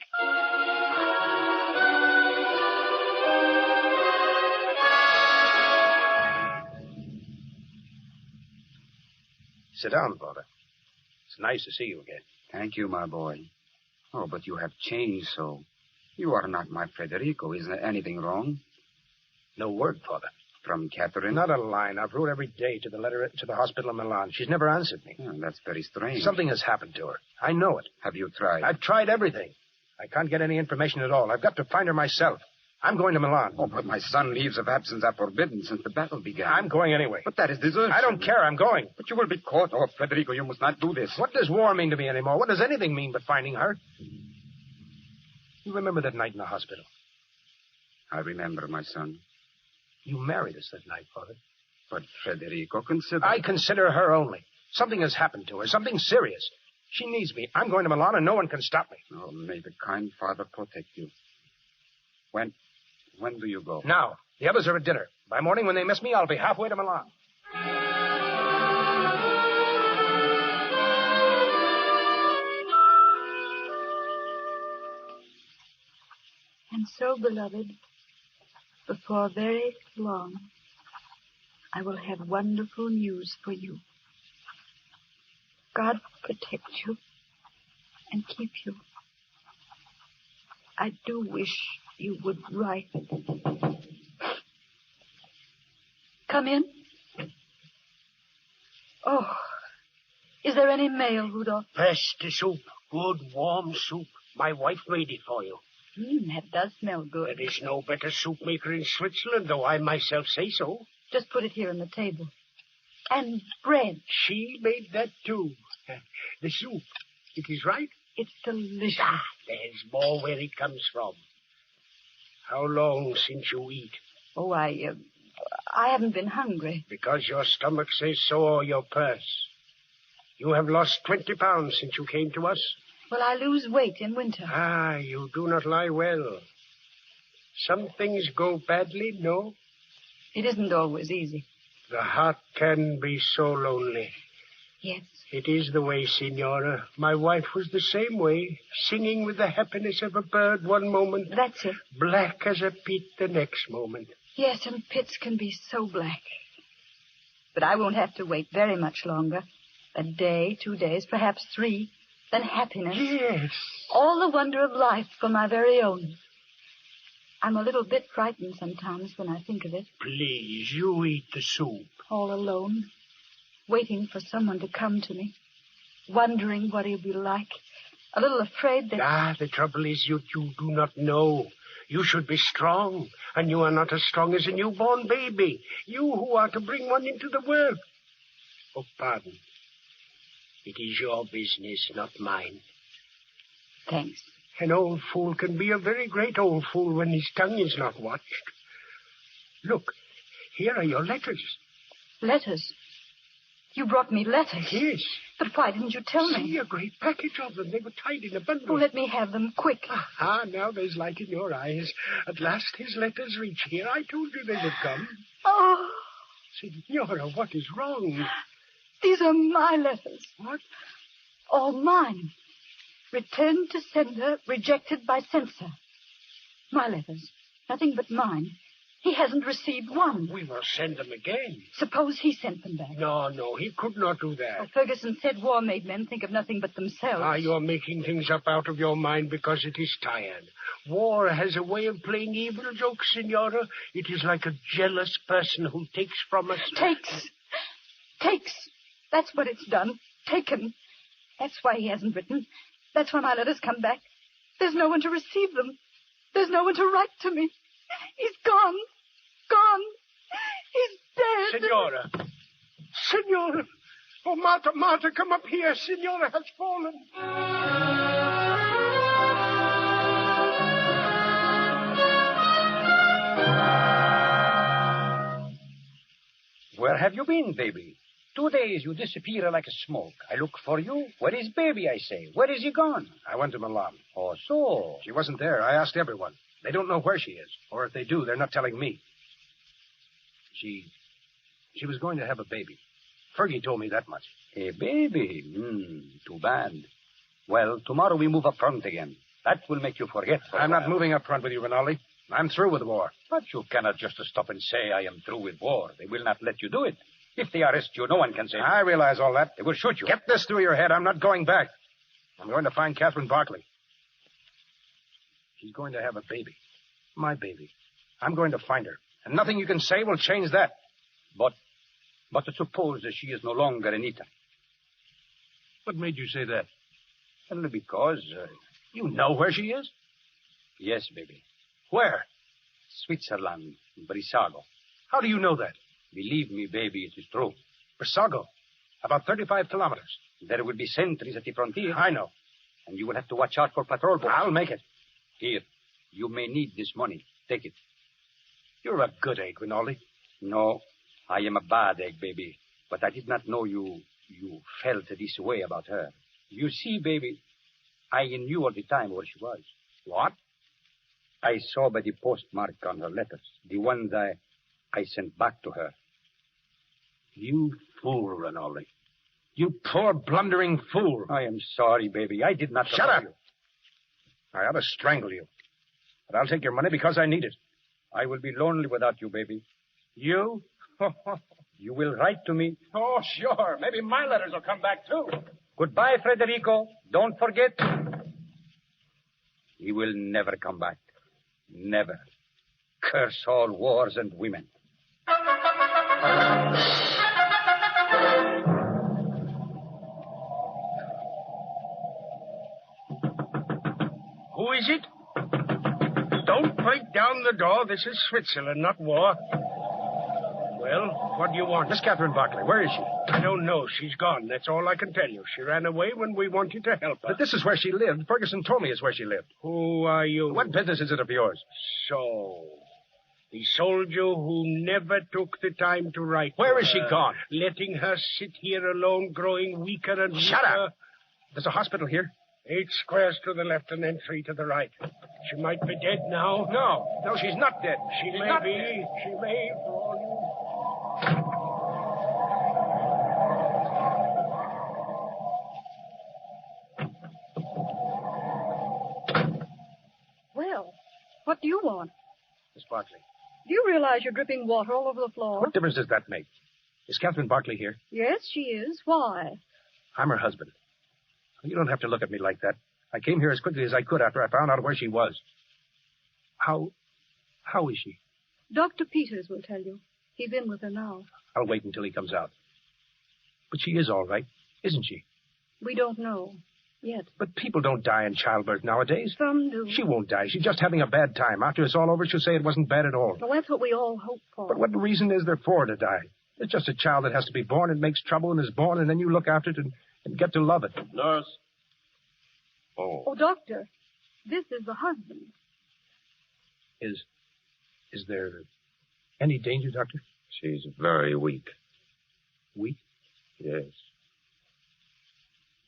Sit down, Father. It's nice to see you again. Thank you, my boy. Oh, but you have changed so. You are not my Federico. Isn't there anything wrong? No word, Father. From Catherine? Not a line. I've wrote every day to the hospital in Milan. She's never answered me. Oh, that's very strange. Something has happened to her. I know it. Have you tried? I've tried everything. I can't get any information at all. I've got to find her myself. I'm going to Milan. Oh, but my son, leaves of absence are forbidden since the battle began. I'm going anyway. But that is desertion. I don't care. I'm going. But you will be caught. Oh, Federico, you must not do this. What does war mean to me anymore? What does anything mean but finding her? You remember that night in the hospital? I remember, my son. You married us that night, Father. But Federico considered... I consider her only. Something has happened to her, something serious. She needs me. I'm going to Milan, and no one can stop me. Oh, may the kind Father protect you. When do you go? Now. The others are at dinner. By morning, when they miss me, I'll be halfway to Milan. And so, beloved, before very long, I will have wonderful news for you. God protect you and keep you. I do wish you would write. Come in. Oh, is there any mail, Rudolph? Fresh the soup. Good, warm soup. My wife made it for you. That does smell good. There is no better soup maker in Switzerland, though I myself say so. Just put it here on the table. And bread. She made that, too. The soup. It is right? It's delicious. There's more where it comes from. How long since you eat? Oh, I haven't been hungry. Because your stomach says so, or your purse. You have lost 20 pounds since you came to us. Well, I lose weight in winter. You do not lie well. Some things go badly, no? It isn't always easy. The heart can be so lonely. Yes. It is the way, Signora. My wife was the same way, singing with the happiness of a bird one moment. That's it. Black as a pit the next moment. Yes, and pits can be so black. But I won't have to wait very much longer. A day, 2 days, perhaps 3. Then happiness. Yes. All the wonder of life for my very own. I'm a little bit frightened sometimes when I think of it. Please, you eat the soup. All alone, waiting for someone to come to me, wondering what he'll be like, a little afraid that... the trouble is you do not know. You should be strong, and you are not as strong as a newborn baby. You who are to bring one into the world. Oh, pardon. It is your business, not mine. Thanks. An old fool can be a very great old fool when his tongue is not watched. Look, here are your letters. Letters? You brought me letters? Yes. But why didn't you tell me? See, a great package of them. They were tied in a bundle. Oh, let me have them, quick. Now there's light in your eyes. At last his letters reach here. I told you they would come. Oh. Signora, what is wrong? These are my letters. What? All mine. Returned to sender, rejected by censor. My letters. Nothing but mine. He hasn't received one. We will send them again. Suppose he sent them back. No, he could not do that. Oh, Ferguson said war made men think of nothing but themselves. You're making things up out of your mind because it is tired. War has a way of playing evil jokes, Signora. It is like a jealous person who takes from us... Takes. That's what it's done. Taken. That's why he hasn't written. That's why my letters come back. There's no one to receive them. There's no one to write to me. He's gone. Gone. He's dead. Signora. Oh, Marta, come up here. Signora has fallen. Where have you been, baby? 2 days you disappear like a smoke. I look for you. Where is baby, I say? Where is he gone? I went to Milan. Oh, so? She wasn't there. I asked everyone. They don't know where she is. Or if they do, they're not telling me. She was going to have a baby. Fergie told me that much. A baby? Too bad. Well, tomorrow we move up front again. That will make you forget for I'm not moving up front with you, Rinaldi. I'm through with war. But you cannot just stop and say I am through with war. They will not let you do it. If they arrest you, no one can say... I realize all that. They will shoot you. Get this through your head. I'm not going back. I'm going to find Catherine Barkley. She's going to have a baby. My baby. I'm going to find her. And nothing you can say will change that. But suppose that she is no longer in Italy. What made you say that? Only because... You know where she is? Yes, baby. Where? Switzerland, Brissago. How do you know that? Believe me, baby, it is true. Brissago? About 35 kilometers. There will be sentries at the frontier. I know. And you will have to watch out for patrol boats. I'll make it. Here, you may need this money. Take it. You're a good egg, Rinaldi. No, I am a bad egg, baby. But I did not know you felt this way about her. You see, baby, I knew all the time where she was. What? I saw by the postmark on her letters, the ones I sent back to her. You fool, Rinaldi. You poor, blundering fool. I am sorry, baby. I did not... Shut up! You. I ought to strangle you. But I'll take your money because I need it. I will be lonely without you, baby. You? You will write to me. Oh, sure. Maybe my letters will come back, too. Goodbye, Federico. Don't forget. He will never come back. Never. Curse all wars and women. Who is it? Don't break down the door. This is Switzerland, not war. Well, what do you want? Miss Catherine Barclay, where is she? I don't know. She's gone. That's all I can tell you. She ran away when we wanted to help her. But this is where she lived. Ferguson told me it's where she lived. Who are you? What business is it of yours? So, the soldier who never took the time to write. Where is she gone? Letting her sit here alone, growing weaker and weaker. Shut up! There's a hospital here. 8 squares to the left and then 3 to the right. She might be dead now. No, she's not dead. She she's may not be. Dead. She may, for all you... Well, what do you want? Miss Barclay. Do you realize you're dripping water all over the floor? What difference does that make? Is Catherine Barclay here? Yes, she is. Why? I'm her husband. You don't have to look at me like that. I came here as quickly as I could after I found out where she was. How is she? Dr. Peters will tell you. He's in with her now. I'll wait until he comes out. But she is all right, isn't she? We don't know. Yet. But people don't die in childbirth nowadays. Some do. She won't die. She's just having a bad time. After it's all over, she'll say it wasn't bad at all. Well, that's what we all hope for. But what reason is there for her to die? It's just a child that has to be born and makes trouble and is born, and then you look after it and get to love it. Nurse. Oh, doctor, this is the husband. Is there any danger, doctor? She's very weak. Weak? Yes.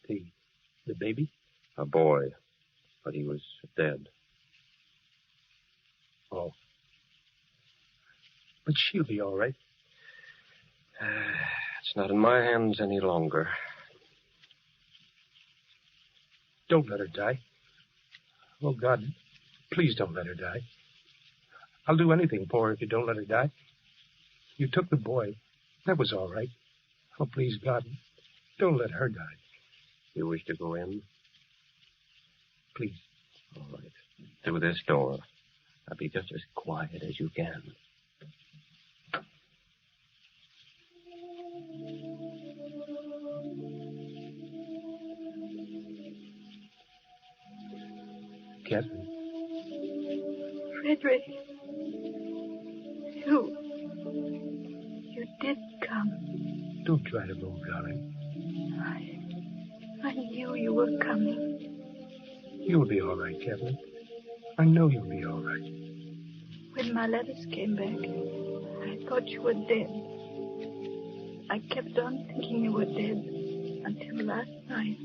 The baby? A boy, but he was dead. Oh. But she'll be all right. It's not in my hands any longer. Don't let her die. Oh, God, please don't let her die. I'll do anything for her if you don't let her die. You took the boy. That was all right. Oh, please, God, don't let her die. You wish to go in? Please. All right. Through this door. Now be just as quiet as you can. Catherine. Frederick. You did come. Don't try to move, darling. I knew you were coming. You'll be all right, Catherine. I know you'll be all right. When my letters came back, I thought you were dead. I kept on thinking you were dead until last night.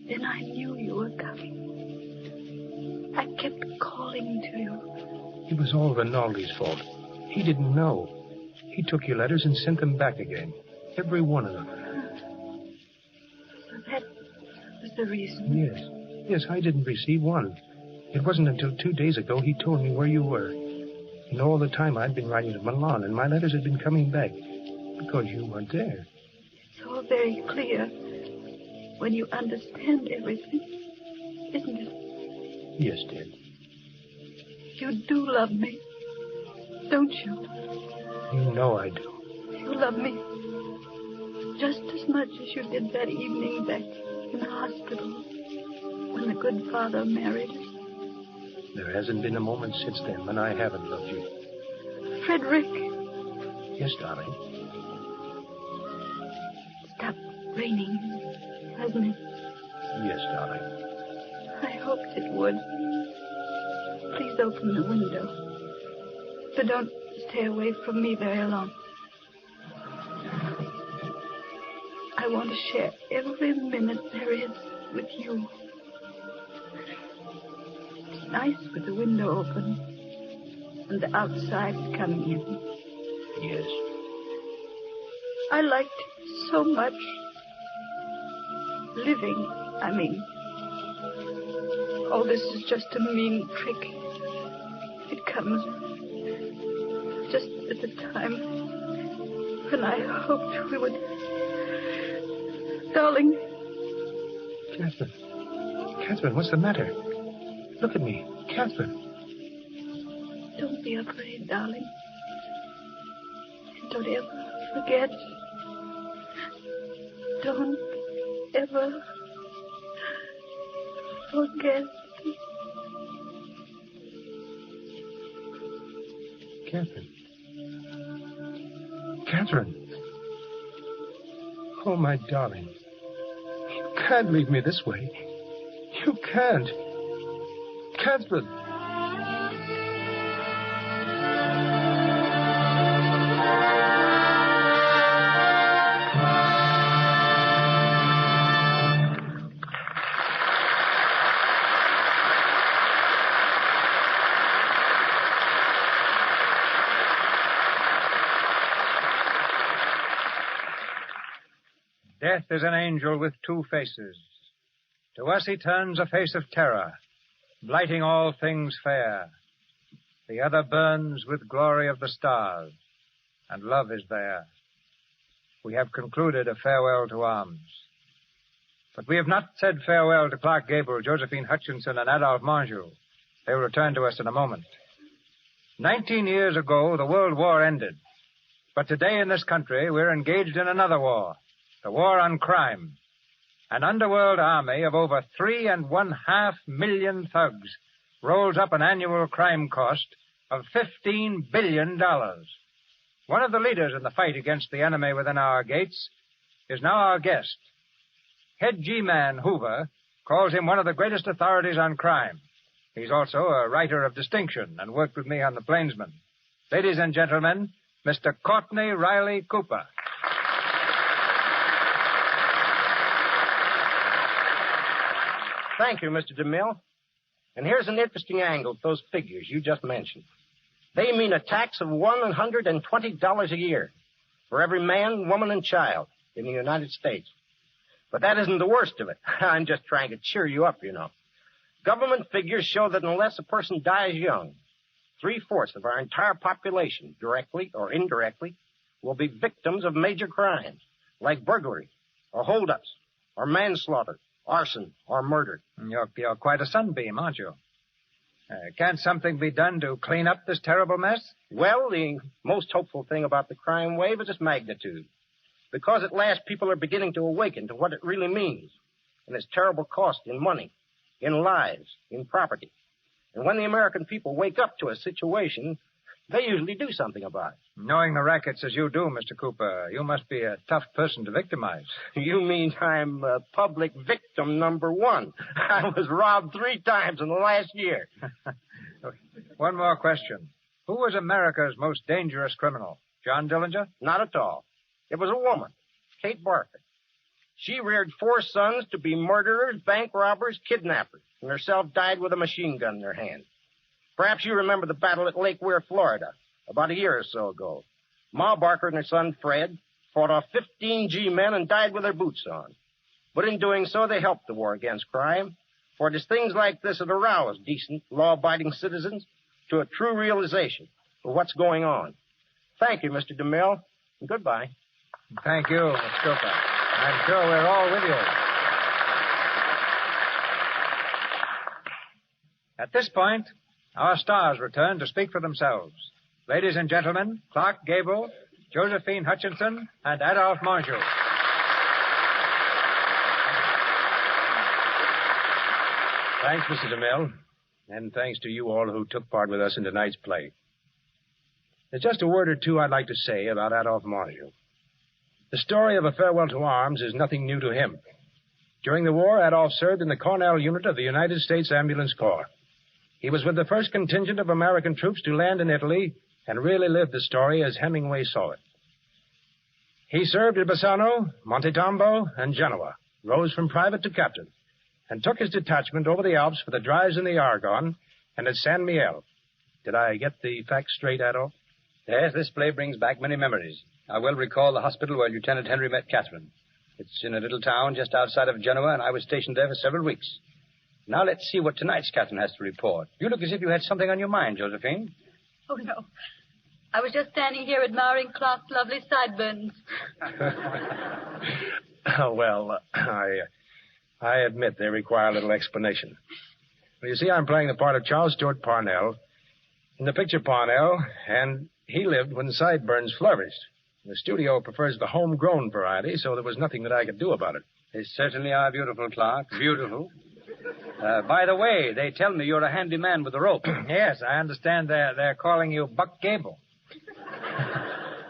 Then I knew you were coming. I kept calling to you. It was all Rinaldi's fault. He didn't know. He took your letters and sent them back again. Every one of them. So that was the reason? Yes, I didn't receive one. It wasn't until 2 days ago he told me where you were. And all the time I'd been writing to Milan, and my letters had been coming back. Because you weren't there. It's all very clear when you understand everything, isn't it? Yes, dear. You do love me, don't you? You know I do. You love me just as much as you did that evening back in the hospital when the good father married us. There hasn't been a moment since then when I haven't loved you. Frederick. Yes, darling. It's stopped raining, hasn't it? Yes, darling. I hoped it would. Please open the window. But don't stay away from me very long. I want to share every minute there is with you. It's nice with the window open and the outside coming in. Yes. I liked it so much. Living, I mean. Oh, this is just a mean trick. It comes just at the time when I hoped we would... Darling. Catherine, what's the matter? Look at me. Catherine. Don't be afraid, darling. And don't ever forget. Don't ever forget. Catherine. Catherine. Oh, my darling. You can't leave me this way. You can't. Catherine. Death is an angel with two faces. To us he turns a face of terror, blighting all things fair. The other burns with glory of the stars, and love is there. We have concluded a farewell to arms. But we have not said farewell to Clark Gable, Josephine Hutchinson, and Adolphe Manjou. They will return to us in a moment. 19 years ago, the World War ended. But today in this country, we're engaged in another war. The war on crime. An underworld army of over 3.5 million thugs rolls up an annual crime cost of $15 billion. One of the leaders in the fight against the enemy within our gates is now our guest. Head G-Man Hoover calls him one of the greatest authorities on crime. He's also a writer of distinction and worked with me on The Plainsman. Ladies and gentlemen, Mr. Courtney Riley Cooper. Thank you, Mr. DeMille. And here's an interesting angle to those figures you just mentioned. They mean a tax of $120 a year for every man, woman, and child in the United States. But that isn't the worst of it. I'm just trying to cheer you up, you know. Government figures show that unless a person dies young, 3/4 of our entire population, directly or indirectly, will be victims of major crimes, like burglary, or holdups, or manslaughter, arson, or murder. You're quite a sunbeam, aren't you? Can't something be done to clean up this terrible mess? Well, the most hopeful thing about the crime wave is its magnitude. Because at last people are beginning to awaken to what it really means and its terrible cost in money, in lives, in property. And when the American people wake up to a situation, they usually do something about it. Knowing the rackets as you do, Mr. Cooper, you must be a tough person to victimize. You mean I'm public victim number one? I was robbed 3 times in the last year. One more question. Who was America's most dangerous criminal? John Dillinger? Not at all. It was a woman, Kate Barker. She reared 4 sons to be murderers, bank robbers, kidnappers, and herself died with a machine gun in her hand. Perhaps you remember the battle at Lake Weir, Florida, about a year or so ago. Ma Barker and her son, Fred, fought off 15 G-men and died with their boots on. But in doing so, they helped the war against crime, for it is things like this that arouse decent, law-abiding citizens to a true realization of what's going on. Thank you, Mr. DeMille, and goodbye. Thank you, Mr. Cooper. I'm sure we're all with you. At this point, our stars return to speak for themselves. Ladies and gentlemen, Clark Gable, Josephine Hutchinson, and Adolphe Manjou. Thanks, Mr. DeMille, and thanks to you all who took part with us in tonight's play. There's just a word or two I'd like to say about Adolphe Manjou. The story of A Farewell to Arms is nothing new to him. During the war, Adolf served in the Cornell unit of the United States Ambulance Corps. He was with the first contingent of American troops to land in Italy and really lived the story as Hemingway saw it. He served at Bassano, Montetombo, and Genoa, rose from private to captain, and took his detachment over the Alps for the drives in the Argonne and at San Miel. Did I get the facts straight, Adolf? Yes, this play brings back many memories. I well recall the hospital where Lieutenant Henry met Catherine. It's in a little town just outside of Genoa, and I was stationed there for several weeks. Now let's see what tonight's Catherine has to report. You look as if you had something on your mind, Josephine. Oh, no. I was just standing here admiring Clark's lovely sideburns. Well, I admit they require a little explanation. Well, you see, I'm playing the part of Charles Stewart Parnell in the picture Parnell, and he lived when sideburns flourished. The studio prefers the homegrown variety, so there was nothing that I could do about it. They certainly are beautiful, Clark. Beautiful. By the way, they tell me you're a handy man with a rope. Yes, I understand they're calling you Buck Gable.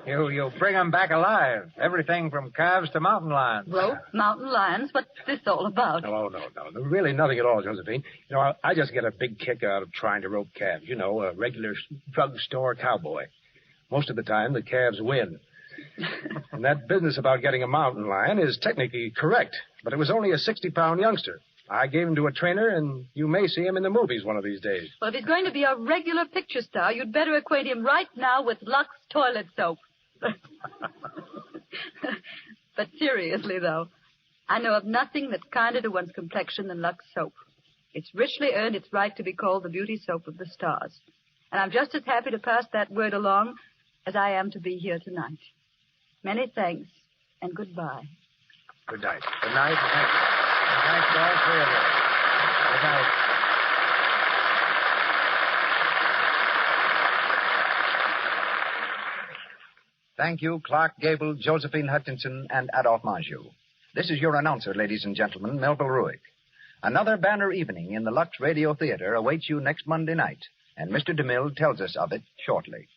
You bring 'em back alive. Everything from calves to mountain lions. Rope, mountain lions, what's this all about? No. Really nothing at all, Josephine. You know, I just get a big kick out of trying to rope calves. You know, a regular drugstore cowboy. Most of the time, the calves win. And that business about getting a mountain lion is technically correct, but it was only a 60-pound youngster. I gave him to a trainer, and you may see him in the movies one of these days. Well, if he's going to be a regular picture star, you'd better acquaint him right now with Lux toilet soap. But seriously, though, I know of nothing that's kinder to one's complexion than Lux soap. It's richly earned its right to be called the beauty soap of the stars. And I'm just as happy to pass that word along as I am to be here tonight. Many thanks, and goodbye. Good night. Good night. Good night to all three of you. Good night. Thank you, Clark Gable, Josephine Hutchinson, and Adolphe Manjou. This is your announcer, ladies and gentlemen, Melville Ruick. Another banner evening in the Lux Radio Theater awaits you next Monday night, and Mr. DeMille tells us of it shortly.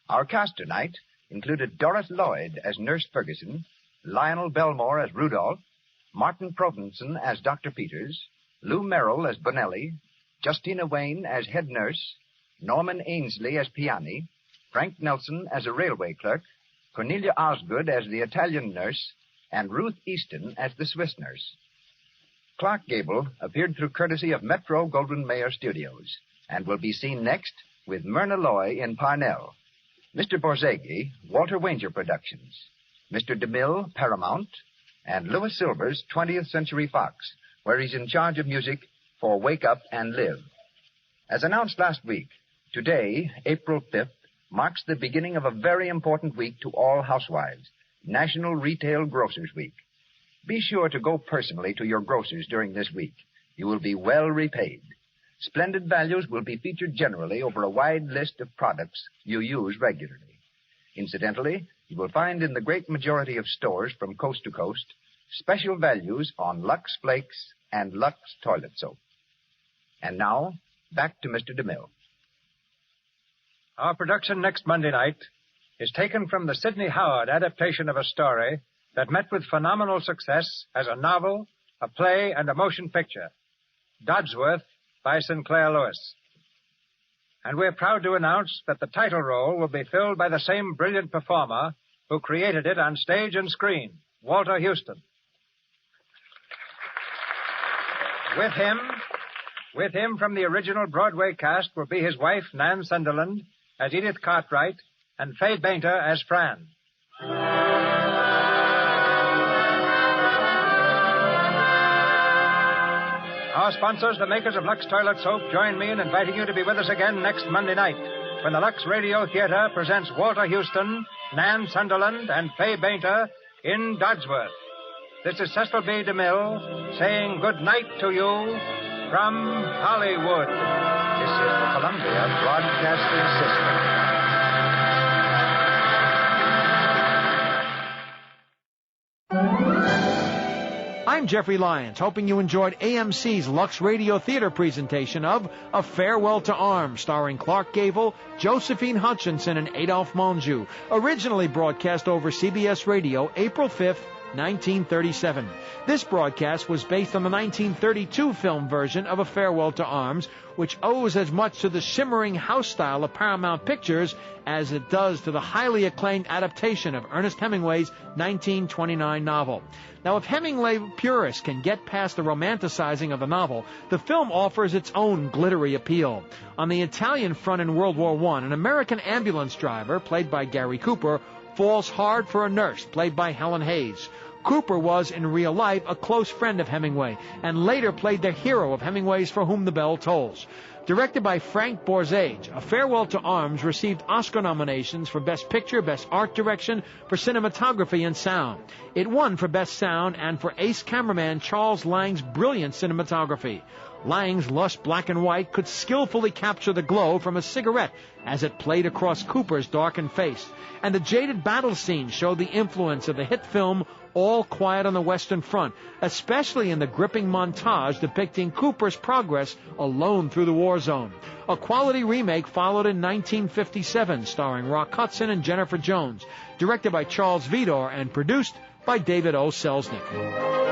Our cast tonight included Doris Lloyd as Nurse Ferguson, Lionel Belmore as Rudolph, Martin Provenson as Dr. Peters, Lou Merrill as Bonelli, Justina Wayne as head nurse, Norman Ainsley as Piani, Frank Nelson as a railway clerk, Cornelia Osgood as the Italian nurse, and Ruth Easton as the Swiss nurse. Clark Gable appeared through courtesy of Metro Goldwyn Mayer Studios and will be seen next with Myrna Loy in Parnell. Mr. Borzage, Walter Wanger Productions. Mr. DeMille, Paramount. And Louis Silvers, 20th Century Fox, where he's in charge of music for Wake Up and Live. As announced last week, today, April 5th, marks the beginning of a very important week to all housewives, National Retail Grocers Week. Be sure to go personally to your grocers during this week. You will be well repaid. Splendid values will be featured generally over a wide list of products you use regularly. Incidentally, you will find in the great majority of stores from coast to coast special values on Lux Flakes and Lux Toilet Soap. And now, back to Mr. DeMille. Our production next Monday night is taken from the Sidney Howard adaptation of a story that met with phenomenal success as a novel, a play, and a motion picture, Dodsworth by Sinclair Lewis. And we're proud to announce that the title role will be filled by the same brilliant performer who created it on stage and screen, Walter Huston. With him from the original Broadway cast will be his wife, Nan Sunderland, as Edith Cartwright, and Fay Bainter as Fran. Our sponsors, the makers of Lux Toilet Soap, join me in inviting you to be with us again next Monday night when the Lux Radio Theater presents Walter Huston, Nan Sunderland, and Fay Bainter in Dodsworth. This is Cecil B. DeMille saying good night to you from Hollywood. This is the Columbia Broadcasting System. I'm Jeffrey Lyons, hoping you enjoyed AMC's Lux Radio Theater presentation of A Farewell to Arms, starring Clark Gable, Josephine Hutchinson, and Adolphe Manjou, originally broadcast over CBS Radio April 5th, 1937. This broadcast was based on the 1932 film version of A Farewell to Arms, which owes as much to the shimmering house style of Paramount Pictures as it does to the highly acclaimed adaptation of Ernest Hemingway's 1929 novel. Now, if Hemingway purists can get past the romanticizing of the novel, the film offers its own glittery appeal. On the Italian front in World War I, an American ambulance driver, played by Gary Cooper, falls hard for a nurse, played by Helen Hayes. Cooper was, in real life, a close friend of Hemingway, and later played the hero of Hemingway's For Whom the Bell Tolls. Directed by Frank Borzage, A Farewell to Arms received Oscar nominations for Best Picture, Best Art Direction, for Cinematography and Sound. It won for Best Sound and for ace cameraman Charles Lang's brilliant cinematography. Lang's lush black and white could skillfully capture the glow from a cigarette as it played across Cooper's darkened face. And the jaded battle scene showed the influence of the hit film All Quiet on the Western Front, especially in the gripping montage depicting Cooper's progress alone through the war zone. A quality remake followed in 1957, starring Rock Hudson and Jennifer Jones, directed by Charles Vidor and produced by David O. Selznick.